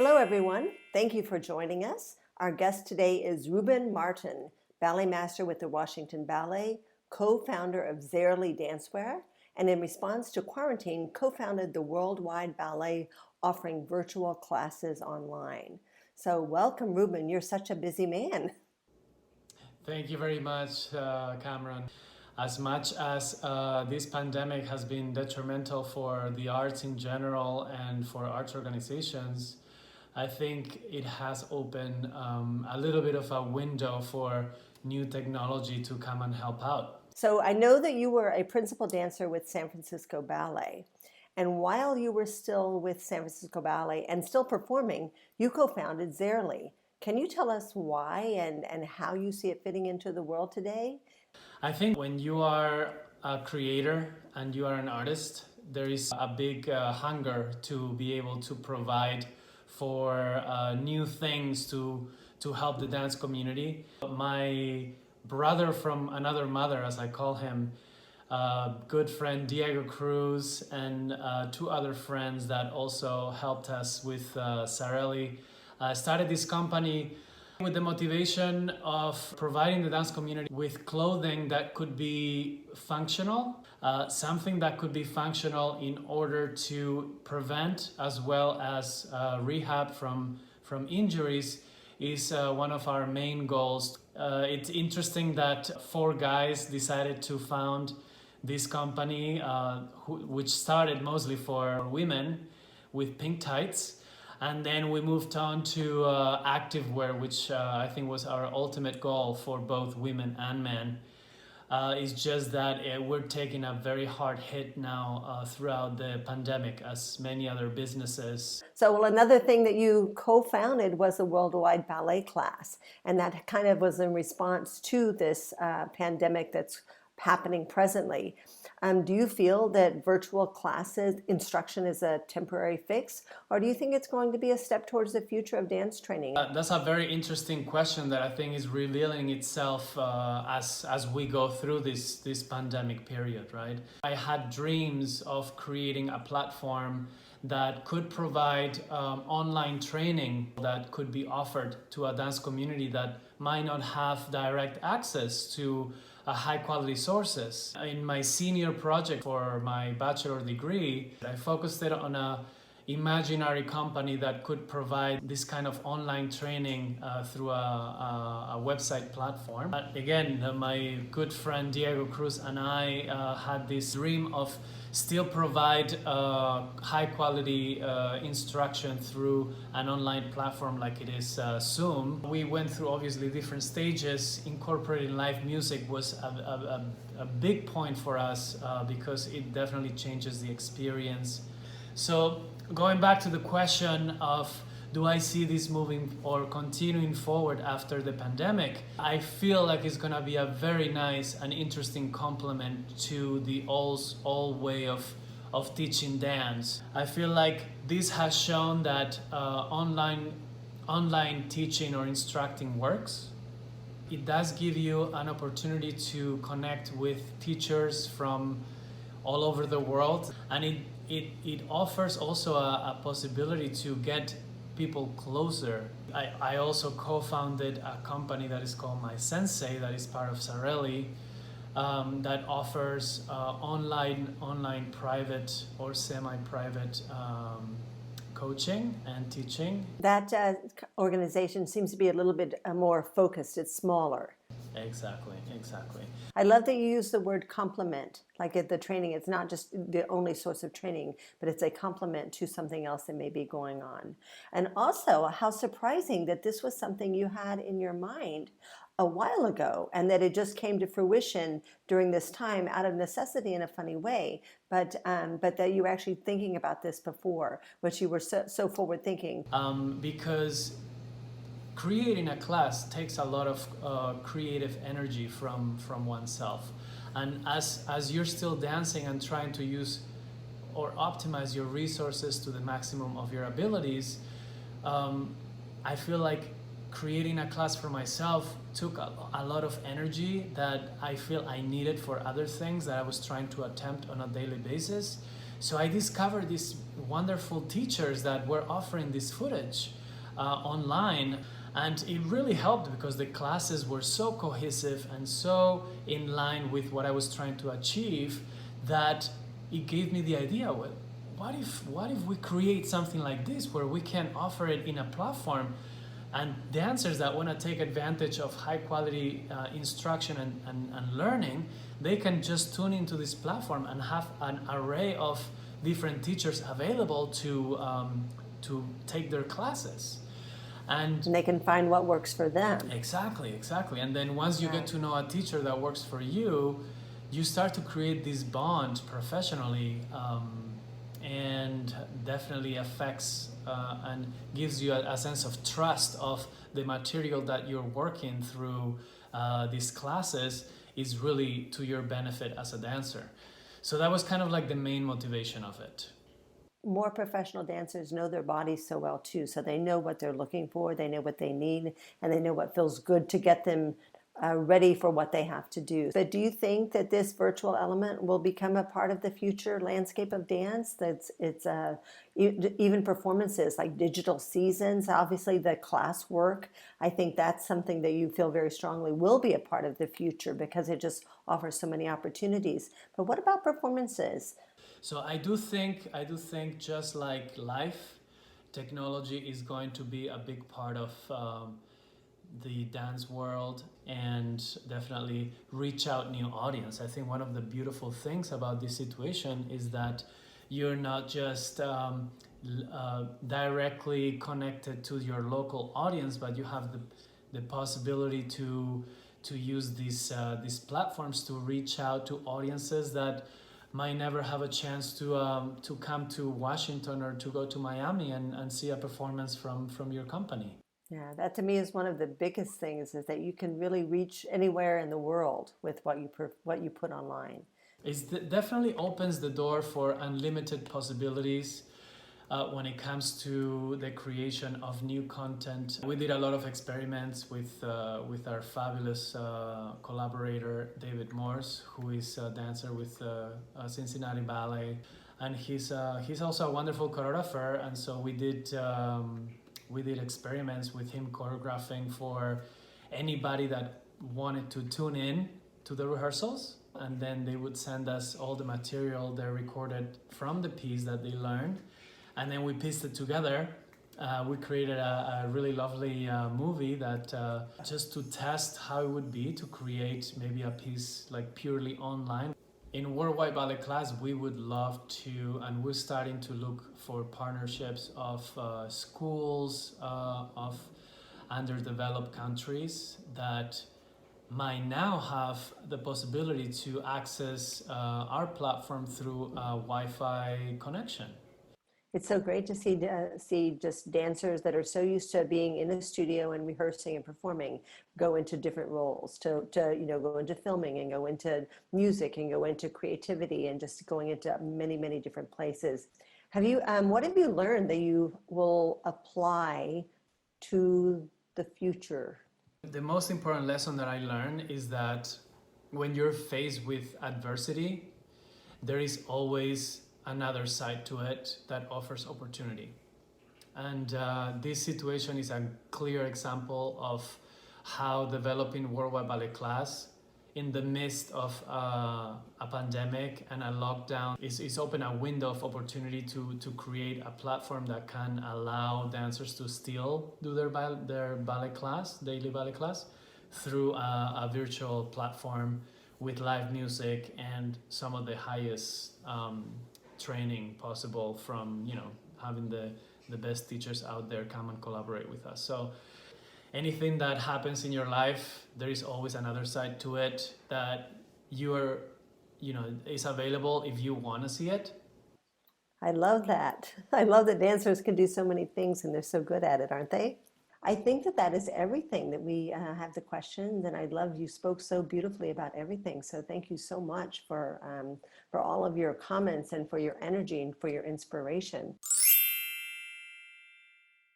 Hello everyone, thank you for joining us. Our guest today is Ruben Martin, Ballet Master with the Washington Ballet, co-founder of Zarely dancewear, and in response to quarantine, co-founded the Worldwide Ballet, offering virtual classes online. So welcome Ruben, you're such a busy man. Thank you very much, Cameron. As much as this pandemic has been detrimental for the arts in general and for arts organizations, I think it has opened a little bit of a window for new technology to come and help out. So I know that you were a principal dancer with San Francisco Ballet. And while you were still with San Francisco Ballet and still performing, you co-founded Zarely. Can you tell us why and how you see it fitting into the world today? I think when you are a creator and you are an artist, there is a big hunger to be able to provide for new things to help the dance community. My brother from another mother, as I call him, good friend Diego Cruz, and two other friends that also helped us with Zarely, started this company with the motivation of providing the dance community with clothing that could be functional, something that could be functional in order to prevent as well as rehab from injuries is one of our main goals. It's interesting that four guys decided to found this company, which started mostly for women with pink tights. And then we moved on to activewear, which I think was our ultimate goal for both women and men. It's just that we're taking a very hard hit now throughout the pandemic, as many other businesses. So, well, another thing that you co-founded was the Worldwide Ballet Class, and that kind of was in response to this pandemic that's happening presently. Do you feel that virtual classes instruction is a temporary fix, or do you think it's going to be a step towards the future of dance training? That's a very interesting question that I think is revealing itself as we go through this pandemic period, right? I had dreams of creating a platform that could provide online training that could be offered to a dance community that might not have direct access to high quality sources. In my senior project for my bachelor degree, I focused it on a imaginary company that could provide this kind of online training through a website platform. Again, my good friend Diego Cruz and I had this dream of still provide high quality instruction through an online platform like it is Zoom. We went through obviously different stages. Incorporating live music was a big point for us because it definitely changes the experience. So going back to the question of do I see this moving or continuing forward after the pandemic, I feel like it's going to be a very nice and interesting complement to the old way of teaching dance. I feel like this has shown that online teaching or instructing works. It does give you an opportunity to connect with teachers from all over the world, and it offers also a possibility to get people closer. I also co-founded a company that is called MySensei, that is part of Zarely, that offers online private or semi-private coaching and teaching. That organization seems to be a little bit more focused. It's smaller. Exactly. I love that you use the word complement. Like at the training, it's not just the only source of training, but it's a complement to something else that may be going on. And also, how surprising that this was something you had in your mind a while ago and that it just came to fruition during this time out of necessity in a funny way, but that you were actually thinking about this before, which you were so forward thinking. Because creating a class takes a lot of creative energy from oneself, and as you're still dancing and trying to use or optimize your resources to the maximum of your abilities, I feel like creating a class for myself took a lot of energy that I feel I needed for other things that I was trying to attempt on a daily basis. So I discovered these wonderful teachers that were offering this footage online, and it really helped because the classes were so cohesive and so in line with what I was trying to achieve that it gave me the idea, well, what if we create something like this where we can offer it in a platform, and dancers that want to take advantage of high quality instruction and learning, they can just tune into this platform and have an array of different teachers available to take their classes. And they can find what works for them. Exactly. And then once you get to know a teacher that works for you, you start to create this bond professionally, and definitely affects and gives you a sense of trust of the material that you're working through. These classes is really to your benefit as a dancer. So that was kind of like the main motivation of it. More professional dancers know their bodies so well too, so they know what they're looking for, they know what they need, and they know what feels good to get them ready for what they have to do. But do you think that this virtual element will become a part of the future landscape of dance? Even performances like digital seasons, obviously the class work, I think that's something that you feel very strongly will be a part of the future because it just offers so many opportunities. But what about performances? So I do think just like life, technology is going to be a big part of the dance world, and definitely reach out new audience. I think one of the beautiful things about this situation is that you're not just directly connected to your local audience, but you have the possibility to use these platforms to reach out to audiences that might never have a chance to come to Washington or to go to Miami and see a performance from your company. Yeah, that to me is one of the biggest things, is that you can really reach anywhere in the world with what you put online. It definitely opens the door for unlimited possibilities when it comes to the creation of new content. We did a lot of experiments with our fabulous collaborator David Morse, who is a dancer with Cincinnati Ballet, and he's also a wonderful choreographer. And so we did experiments with him choreographing for anybody that wanted to tune in to the rehearsals, and then they would send us all the material they recorded from the piece that they learned, and then we pieced it together. We created a really lovely movie that just to test how it would be to create maybe a piece like purely online. In Worldwide Ballet Class, we would love to, and we're starting to look for partnerships of schools of underdeveloped countries that might now have the possibility to access our platform through a Wi-Fi connection. It's so great to see just dancers that are so used to being in a studio and rehearsing and performing go into different roles, to go into filming and go into music and go into creativity and just going into many different places. What have you learned that you will apply to the future? The most important lesson that I learned is that when you're faced with adversity, there is always another side to it that offers opportunity. And this situation is a clear example of how developing Worldwide Ballet Class in the midst of a pandemic and a lockdown is open a window of opportunity to create a platform that can allow dancers to still do their ballet class, daily ballet class, through a virtual platform with live music and some of the highest training possible from having the best teachers out there come and collaborate with us. So anything that happens in your life, there is always another side to it that is available if you want to see it. I love that. I love that dancers can do so many things and they're so good at it, aren't they? I think that is everything that we have the questions, and I love you spoke so beautifully about everything. So thank you so much for all of your comments and for your energy and for your inspiration.